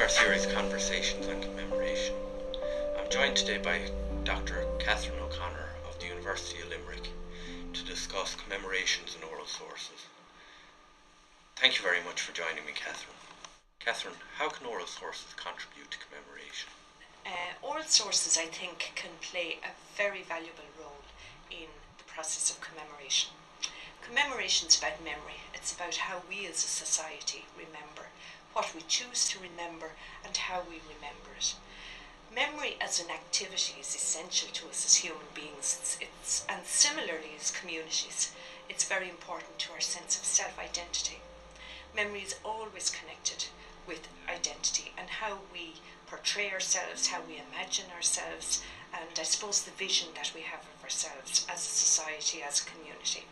our series Conversations on Commemoration. I'm joined today by Dr. Catherine O'Connor of the University of Limerick to discuss commemorations and oral sources. Thank you very much for joining me, Catherine. Catherine, how can oral sources contribute to commemoration? Oral sources, I think, can play a very valuable role in the process of commemoration. Commemoration is about memory. It's about how we as a society remember, what we choose to remember, and how we remember it. Memory as an activity is essential to us as human beings, and similarly as communities. It's very important to our sense of self-identity. Memory is always connected with identity and how we portray ourselves, how we imagine ourselves, and I suppose the vision that we have of ourselves as a society, as a community.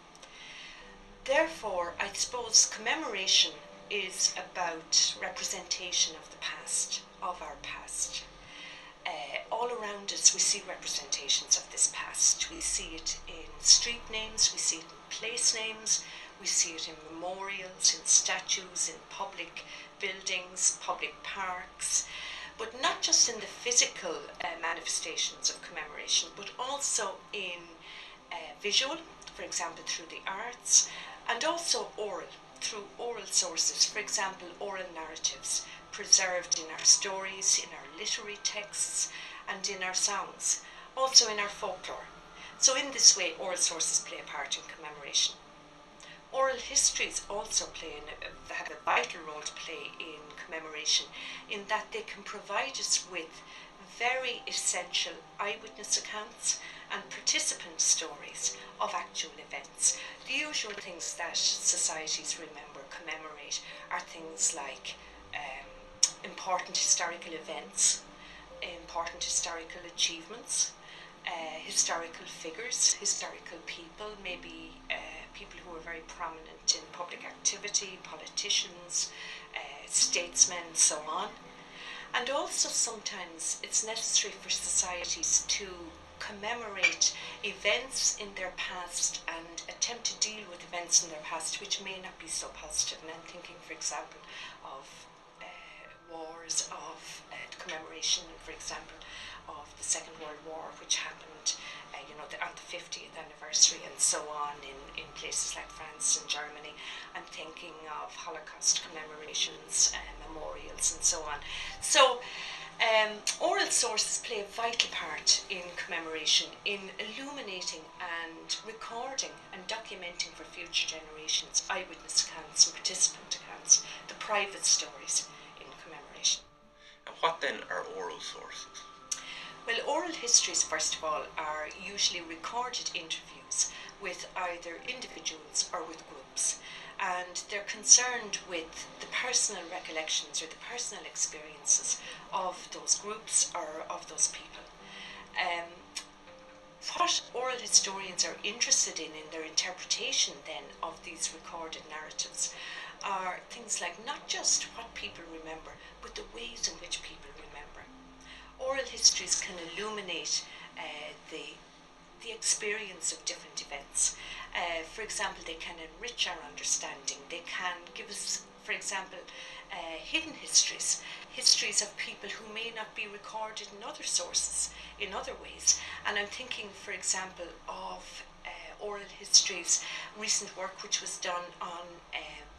Therefore, I suppose commemoration is about representation of the past, of our past. All around us we see representations of this past. We see it in street names, we see it in place names, we see it in memorials, in statues, in public buildings, public parks, but not just in the physical manifestations of commemoration, but also in visual, for example through the arts, and also oral, through oral sources, for example oral narratives preserved in our stories, in our literary texts, and in our songs, also in our folklore. So in this way oral sources play a part in commemoration. Oral histories also have a vital role to play in commemoration, in that they can provide us with very essential eyewitness accounts and participant stories of actual events. The usual things that societies remember, commemorate, are things like important historical events, important historical achievements, historical figures, historical people, maybe people who are very prominent in public activity, politicians, statesmen, and so on. And also sometimes it's necessary for societies to commemorate events in their past and attempt to deal with events in their past which may not be so positive. And I'm thinking, for example, of wars, of the commemoration, for example, of the Second World War, which happened on the 50th anniversary and so on in places like France and Germany. I'm thinking of Holocaust commemorations, memorials and so on. So oral sources play a vital part in commemoration, in illuminating and recording and documenting for future generations eyewitness accounts and participant accounts, the private stories in commemoration. And what then are oral sources? Well, oral histories, first of all, are usually recorded interviews with either individuals or with groups, and they're concerned with the personal recollections or the personal experiences of those groups or of those people. What oral historians are interested in their interpretation then of these recorded narratives are things like not just what people remember, but the ways in which people remember. Oral histories can illuminate the experience of different events. For example, they can enrich our understanding. They can give us, for example, hidden histories, histories of people who may not be recorded in other sources, in other ways. And I'm thinking, for example, of oral histories, recent work which was done on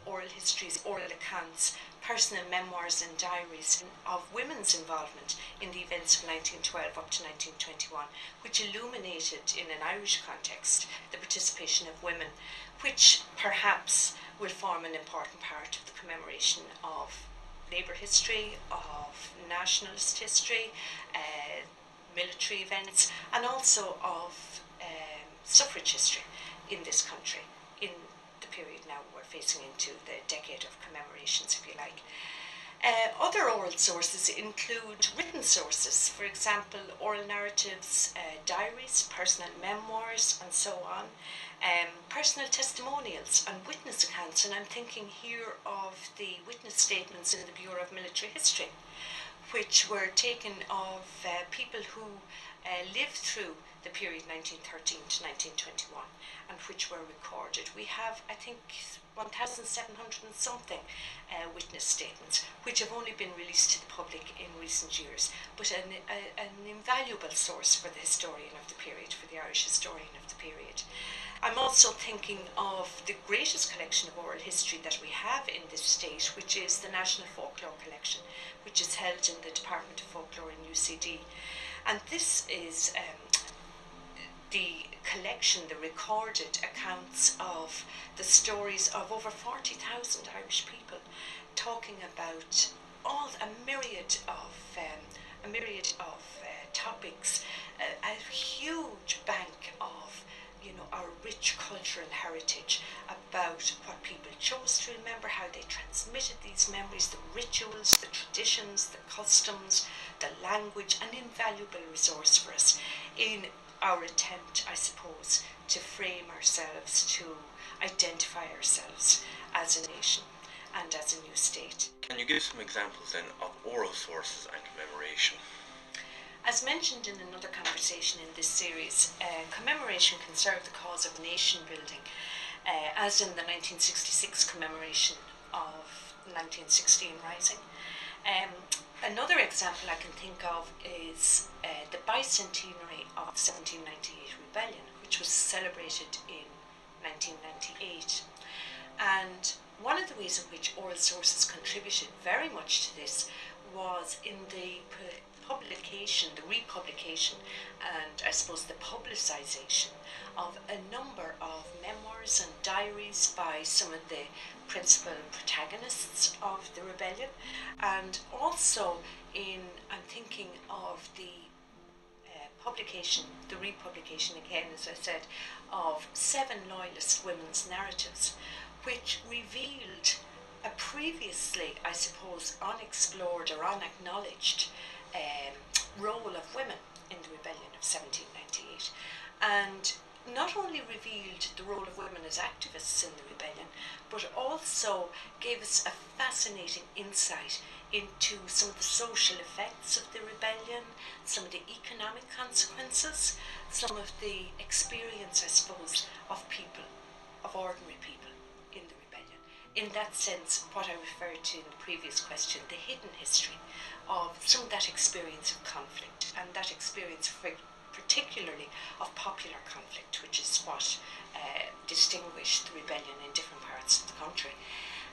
oral histories, oral accounts, personal memoirs and diaries of women's involvement in the events of 1912 up to 1921, which illuminated in an Irish context the participation of women, which perhaps will form an important part of the commemoration of labour history, of nationalist history, military events, and also of suffrage history in this country in the period now we're facing into the decade of commemorations, if you like. Other oral sources include written sources, for example, oral narratives, diaries, personal memoirs, and so on, personal testimonials and witness accounts, and I'm thinking here of the witness statements in the Bureau of Military History, which were taken of people who lived through the period 1913 to 1921 and which were recorded. We have, I think, 1,700 and something witness statements, which have only been released to the public in recent years, but an invaluable source for the historian of the period, for the Irish historian of the period. I'm also thinking of the greatest collection of oral history that we have in this state, which is the National Folklore Collection, which is held in the Department of Folklore in UCD. And this is the collection, the recorded accounts of the stories of over 40,000 Irish people, talking about a myriad of topics, a huge bank of our rich cultural heritage, about what people chose to remember, how they transmitted these memories, the rituals, the traditions, the customs, the language, an invaluable resource for us in our attempt, I suppose, to frame ourselves, to identify ourselves as a nation and as a new state. Can you give some examples then of oral sources and commemoration? As mentioned in another conversation in this series, commemoration can serve the cause of nation building, as in the 1966 commemoration of 1916 Rising. Another example I can think of is the bicentenary of the 1798 rebellion, which was celebrated in 1998. And one of the ways in which oral sources contributed very much to this was in the publication, the republication, and I suppose the publicisation of a number of memoirs and diaries by some of the principal protagonists of the rebellion, and also I'm thinking of the publication, the republication again, as I said, of 7 loyalist women's narratives, which revealed a previously, I suppose, unexplored or unacknowledged role of women in the rebellion of 1798, and not only revealed the role of women as activists in the rebellion, but also gave us a fascinating insight into some of the social effects of the rebellion, some of the economic consequences, some of the experience, I suppose, of people, of ordinary people in the rebellion. In that sense, what I referred to in the previous question, the hidden history of some of that experience of conflict, and that experience particularly of popular conflict, which is what distinguished the rebellion in different parts of the country.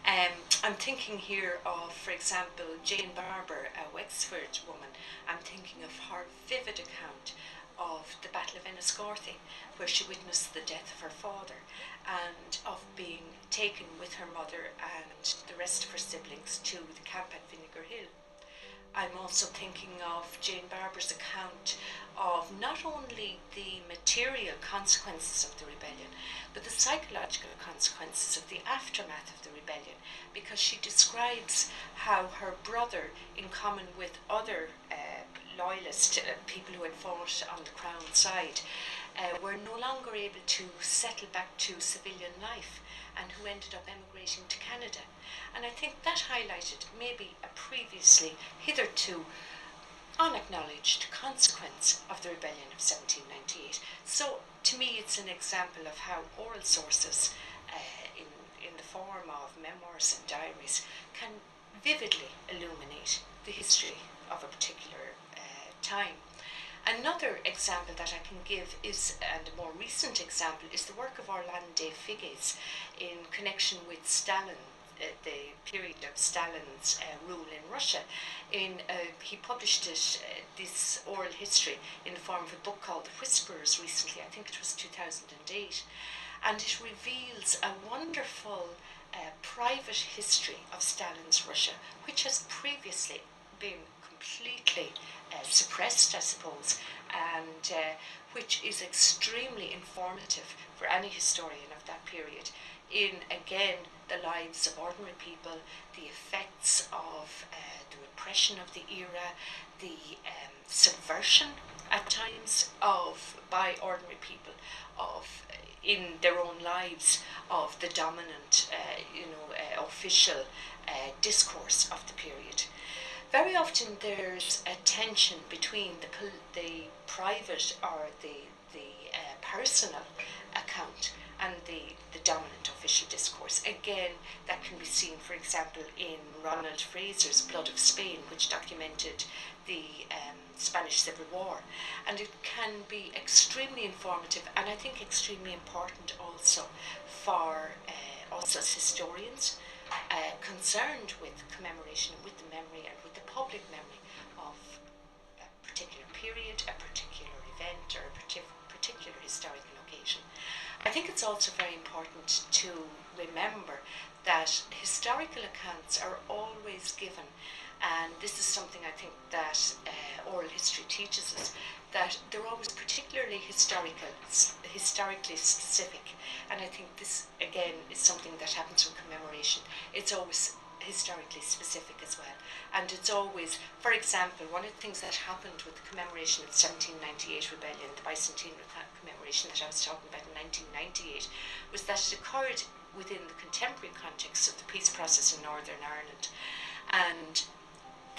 I'm thinking here of, for example, Jane Barber, a Wexford woman. I'm thinking of her vivid account of the Battle of Enniscorthy, where she witnessed the death of her father, and of being taken with her mother and the rest of her siblings to the camp at Vinegar Hill. I'm also thinking of Jane Barber's account of not only the material consequences of the rebellion, but the psychological consequences of the aftermath of the rebellion, because she describes how her brother, in common with other loyalist people who had fought on the Crown side, were no longer able to settle back to civilian life, and who ended up emigrating to Canada. And I think that highlighted maybe a previously, hitherto unacknowledged consequence of the rebellion of 1798. So to me it's an example of how oral sources in the form of memoirs and diaries can vividly illuminate the history of a particular time. Another example that I can give is, and a more recent example, is the work of Orlando Figes in connection with Stalin, the period of Stalin's rule in Russia. He published this oral history in the form of a book called The Whisperers recently, I think it was 2008, and it reveals a wonderful private history of Stalin's Russia, which has previously been completely suppressed, I suppose, and which is extremely informative for any historian of that period in, again, the lives of ordinary people, the effects of the repression of the era, the subversion at times by ordinary people in their own lives of the dominant official discourse of the period. Very often there's a tension between the private or the personal account and the dominant official discourse. Again, that can be seen, for example, in Ronald Fraser's Blood of Spain, which documented the Spanish Civil War. And it can be extremely informative and I think extremely important also for us as historians concerned with commemoration and with the memory and with the public memory of a particular period, a particular event, or a particular historical occasion. I think it's also very important to remember that historical accounts are always given, and this is something I think that oral history teaches us, that they're always particularly historically specific. And I think this again is something that happens with commemoration. It's always historically specific as well. And it's always, for example, one of the things that happened with the commemoration of the 1798 rebellion, the bicentennial commemoration that I was talking about in 1998, was that it occurred within the contemporary context of the peace process in Northern Ireland. And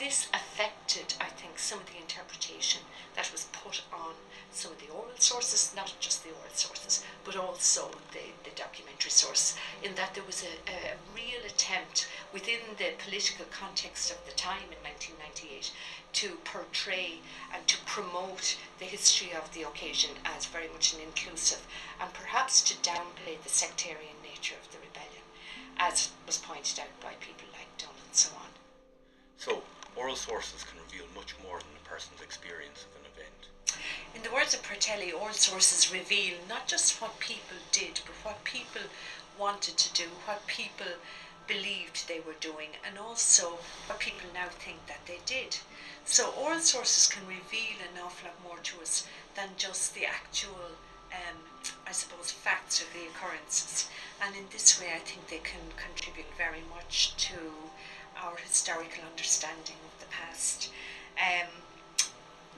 this affected, I think, some of the interpretation that was put on some of the oral sources, not just the oral sources, but also the documentary source, in that there was a real attempt within the political context of the time in 1998 to portray and to promote the history of the occasion as very much an inclusive, and perhaps to downplay the sectarian nature of the rebellion, as was pointed out by people like Dunn and so on. So, oral sources can reveal much more than a person's experience of an event. In the words of Pertelli, oral sources reveal not just what people did, but what people wanted to do, what people believed they were doing, and also what people now think that they did. So oral sources can reveal an awful lot more to us than just the actual I suppose facts of the occurrences, and in this way I think they can contribute very much to our historical understanding of the past.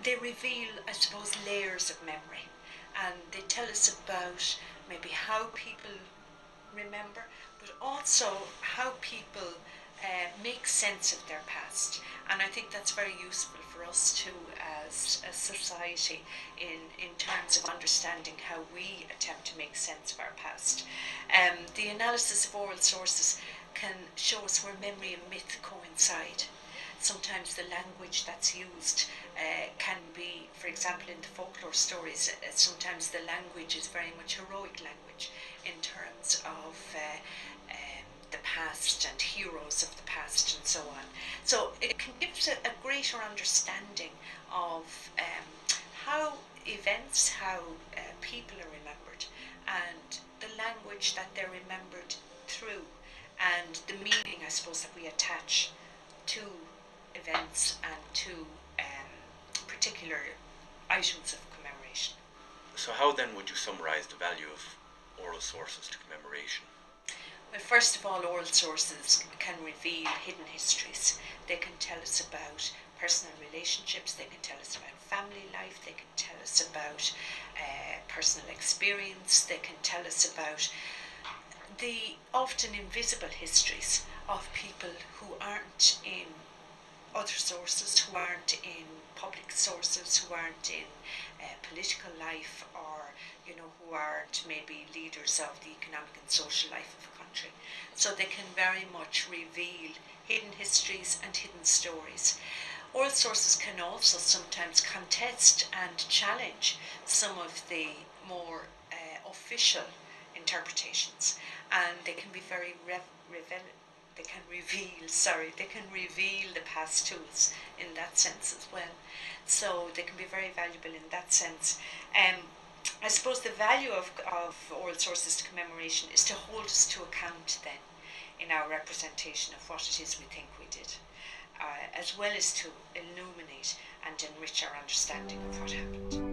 They reveal, I suppose, layers of memory, and they tell us about maybe how people remember, but also how people make sense of their past. And I think that's very useful for us too as a society in terms of understanding how we attempt to make sense of our past. The analysis of oral sources can show us where memory and myth coincide. Sometimes the language that's used can be, for example, in the folklore stories, sometimes the language is very much heroic language in terms of the past and heroes of the past and so on. So it can give us a greater understanding of how events, how people are remembered, and the language that they're remembered through, and the meaning, I suppose, that we attach to events and to particular items of commemoration. So how then would you summarise the value of oral sources to commemoration? Well, first of all, oral sources can reveal hidden histories. They can tell us about personal relationships, they can tell us about family life, they can tell us about personal experience, they can tell us about the often invisible histories of people who aren't in other sources, who aren't in public sources, who aren't in political life, or who aren't maybe leaders of the economic and social life of a country. So they can very much reveal hidden histories and hidden stories. Oral sources can also sometimes contest and challenge some of the more official interpretations, and they can be very they can reveal the past to us in that sense as well. So they can be very valuable in that sense. I suppose the value of oral sources to commemoration is to hold us to account then in our representation of what it is we think we did, as well as to illuminate and enrich our understanding of what happened.